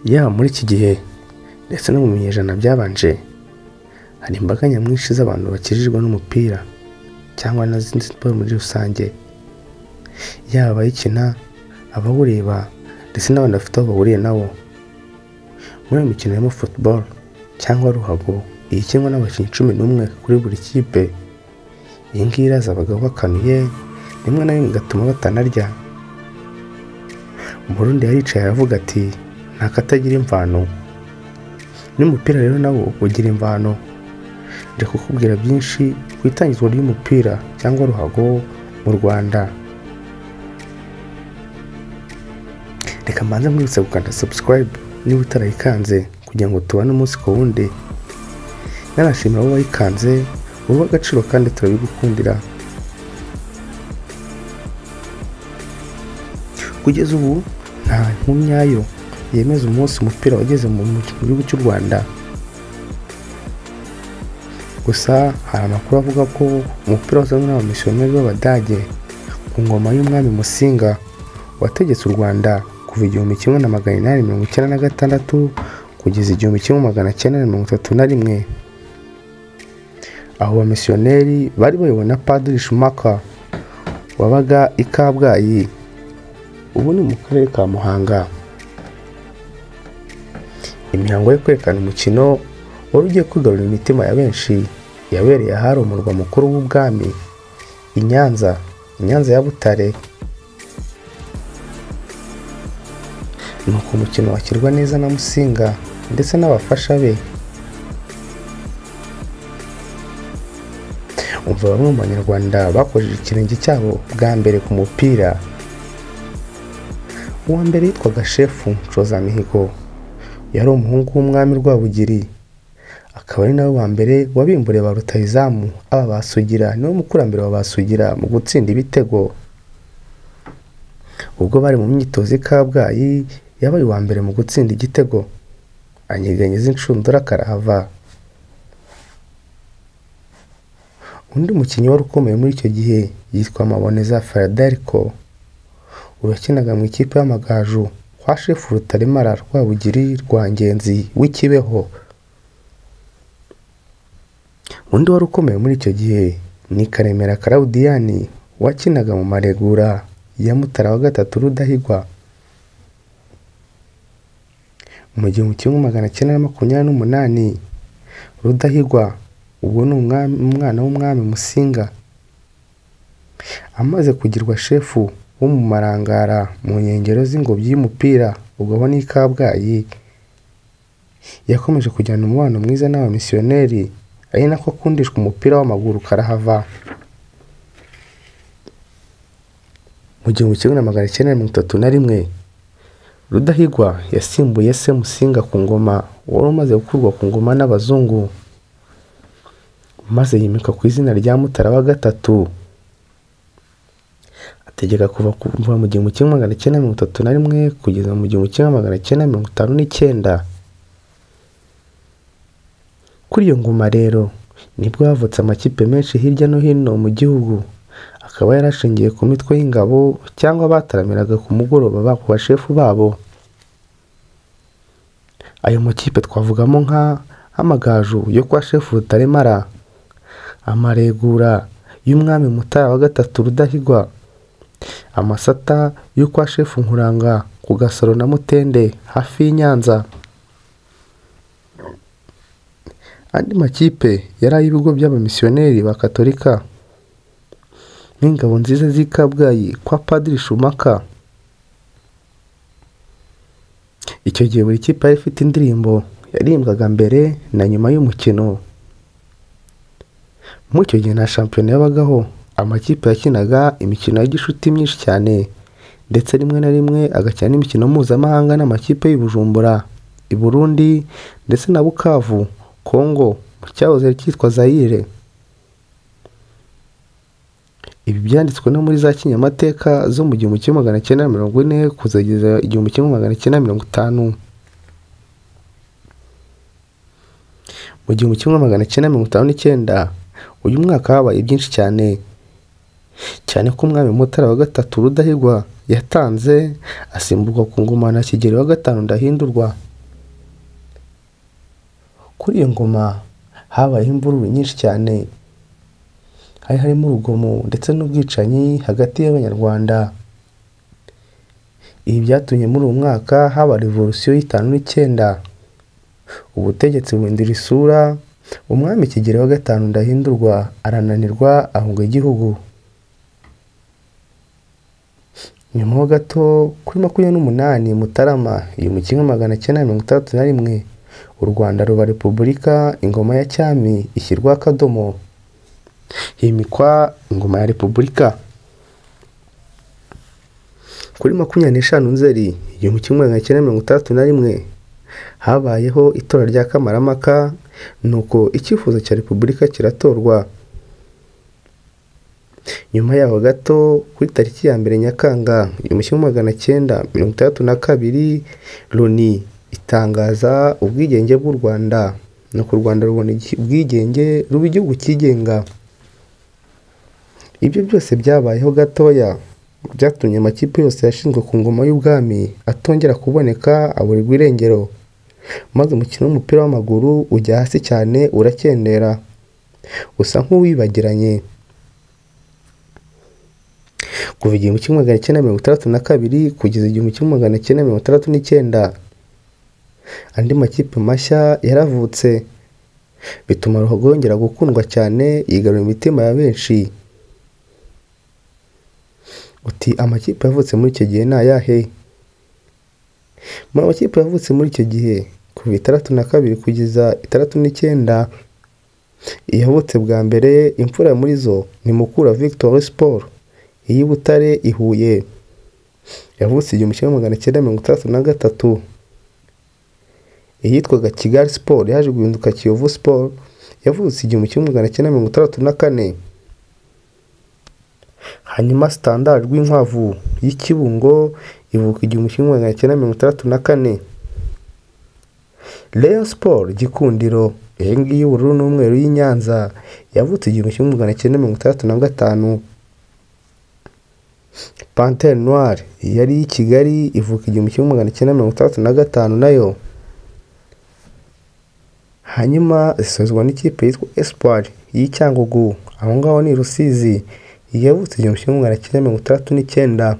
Yaba muri iki gihe ndetse no mu binyejana byabanje, hari imbaga nyamwinshi z'abantu bakijijwe n'umupira cyangwa n'izindi siporo muri rusange, yaba abayikina, abawureba ndetse n'abandi bafite aho bahuriye nawo. Muri iyo mikino harimo football cyangwa ruhago ikinwa n'abakinnyi 11 kuri buri kipe. Iyi ngiyi iraza abagabo bakanuye, rimwe na rimwe igatuma batanarya. Umurundi yaricaye aravuga ati nta katagira imvano. N'umupira rero nawo ugira imvano. Nje kukubwira byinshi ku itangizwa ry'umupira cyangwa ruhago mu Rwanda. Reka mbanze mwibutse gukanda subscribe niba utarayikanze kugira ngo tubane umunsi ku wundi. Nanashimira abo bayikanze, uba agaciro kandi turabigukundira. Kugeza ubu nta nkuru nyayo yemeza umunsi umupira wageze mu gihugu cy'u Rwanda. Gusa hari amakuru avuga ko umupira wazanywe n'abamisiyoneri b'Abadage ku ngoma y'umwami Musinga wategetse u Rwanda kuva 1896 kugeza 1931. Aho abamisiyoneri bari bayobowe na Padiri Shumaka wabaga i Kabgayi, ubu ni mu karere ka Muhanga. Imihango yo kwerekana umukino wari ugiye kwigarurira imitima ya benshi yabereye ahari umurwa mukuru w'ubwami i Nyanza ya Butare. Nuko umukino wakirwa neza na Musinga ndetse n'abafasha be. Umva bamwe mu Banyarwanda bakojeje ikirenge cyabo bwa mbere ku mupira. Uwa mbere yitwaga Shefu Nshozamihigo, yari umuhungu w'umwami Rwabugiri, akaba ari nawe wa mbere wabimburiye ba rutahizamu aba Basugira, niwe mukurambere wa Basugira mu gutsinda ibitego. Ubwo bari mu myitozo i Kabgayi yabaye uwa mbere mu gutsinda igitego, anyeganyeza inshundura karahava. Undi mukinnyi wari ukomeye muri icyo gihe yitwa Maboneza Frederico, wakinaga mu ikipe y'Amagaju kwa Shefu Rutaremara Rwabugiri Rwangenzi w'Ikibeho. Undi wari ukomeye muri icyo gihe ni Karemera Claudiyani wakinaga mu Maregura ya Mutara wa gatatu Rudahigwa. Mu 1928 Rudahigwa, ubwo ni umwana w'umwami Musinga, amaze kugirwa shefu wo mu Marangara mu nkengero z'ingobyi y'umupira ubwo ni Kabgayi, yakomeje kujyana umubano mwiza n'abamisiyoneri, ari nako akundishwa umupira w'amaguru karahava. Mu 1931 Rudahigwa yasimbuye se Musinga ku ngoma, wari umaze gukurwa ku ngoma n'abazungu, maze yimika ku izina rya Mutara wa gatatu. Ategeka kuva mu 1931 kugeza mu 1959. Kuri iyo ngoma rero nibwo havutse amakipe menshi hirya no hino mu gihugu, akaba yarashingiye ku mitwe y'ingabo cyangwa bataramiraga ku mugoroba ba kwa shefu babo. Ayo makipe twavugamo nka Amagaju yo kwa Shefu Rutaremara, Amaregura y'umwami Mutara wa gatatu Rudahigwa, Amasata yo kwa Shefu Nkuranga ku Gasoro na Mutende hafi y'Inyanza. Andi makipe yari ay'ibigo by'abamisiyoneri ba Katolika n'ingabo nziza z'i Kabgayi kwa Padiri Shumaka. Icyo gihe buri kipe yari ifite indirimbo yarimbwaga mbere na nyuma y'umukino. Mu icyo gihe na shampiyona yabagaho, amakipe yakinaga imikino y'igishuti myinshi cyane, ndetse rimwe na rimwe agakina n'imikino mpuzamahanga n'amakipe y'Ibujumbura, i Burundi ndetse na Bukavu, Kongo, mu cyahoze cyitwa Zaire. Ibi byanditswe no muri za kinyamateka zo mu 1940 kuzageza 1950. Mu 1959 uyu mwaka habaye byinshi cyane ko umwami Mutara wa gatatu Rudahigwa yatanze asimburwa ku ngoma na Kigeli wa gatanu Ndahindurwa Kuri iyo ngoma habayeho imvururu nyinshi cyane, hari harimo urugomo ndetse n'ubwicanyi hagati y'Abanyarwanda. Ibi byatumye muri uwo mwaka haba revolution y'59, ubutegetsi buhindura isura, umwami Kigeli V Ndahindurwa arananirwa ahunga igihugu. Nyuma ho gato kuri 28 Mutarama 1961 u Rwanda ruba repubulika, ingoma ya cyami ishyirwa akadomo, himikwa ingoma ya repubulika. Kuri 25 Nzeri 1961 habayeho itora rya Kamarampaka, nuko icyifuzo cya repubulika kiratorwa. Nyuma yaho gato kuri tariki ya 1 Nyakanga 1962 Loni itangaza ubwigenge bw'u Rwanda, nuko u Rwanda rubona ubwigenge ruba igihugu cyigenga. Ibyo byose byabayeho gatoya byatumye amakipe yose yashinzwe ku ngoma y'ubwami atongera kuboneka, aburirwa irengero, maze umukino w'umupira w'amaguru ujya hasi cyane, urakendera, usa nk'uwibagiranye. Kuva 1962 kugeza 1969 andi makipe mashya yaravutse, bituma ruhago yongera gukundwa cyane, yigarura imitima ya benshi. Uti amakipe yavutse muri icyo gihe ni ayahe? Mu makipe yavutse muri icyo gihe kuva 62 kugeza 69, iyavutse bwa mbere imfura muri zo ni Mukura Victory Sport iyi Butare i Huye, yavutse 1963. Iyitwaga Kigali Sport yaje guhinduka Kiyovu Sport, yavutse 1964. Hanyuma Standard Rwinkwavu y'Ikibungo ivuka 1964. Rayon Sport Gikundiro ngiyi y'ubururu n'umweru y'Inyanza yavutse 1965. Panthère Noire yari Kigali ivuka 1965 nayo. Hanyuma isozwa n'ikipe yitwa Espoir y'Icyangugu, aho ngaho ni Rusizi, yavutse 1969.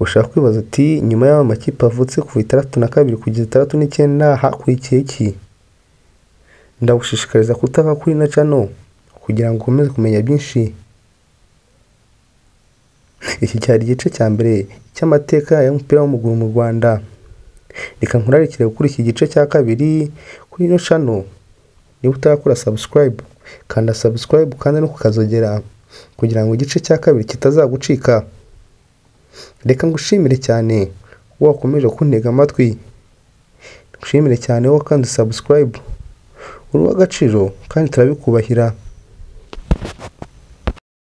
Ushaka kwibaza uti nyuma y'aho amakipe avutse kuva 62 kugeza 69 hakurikiye iki? Ndagushishikariza kutava kuri na channel kugira ngo ukomeze kumenya byinshi. Iki cyari igice cya mbere cy'amateka y'umupira w'amaguru mu Rwanda. Reka nkurarikire gukora iki gice cya kabiri kuri ino channel. Niba utarakora subscribe, kanda subscribe kandi no kukazogera kugira ngo igice cya kabiri kitazagucika. Reka ngushimire cyane wakomeje kuntega amatwi. Ngushimire cyane wo kandi subscribe. Uri w'agaciro kandi turabikubahira.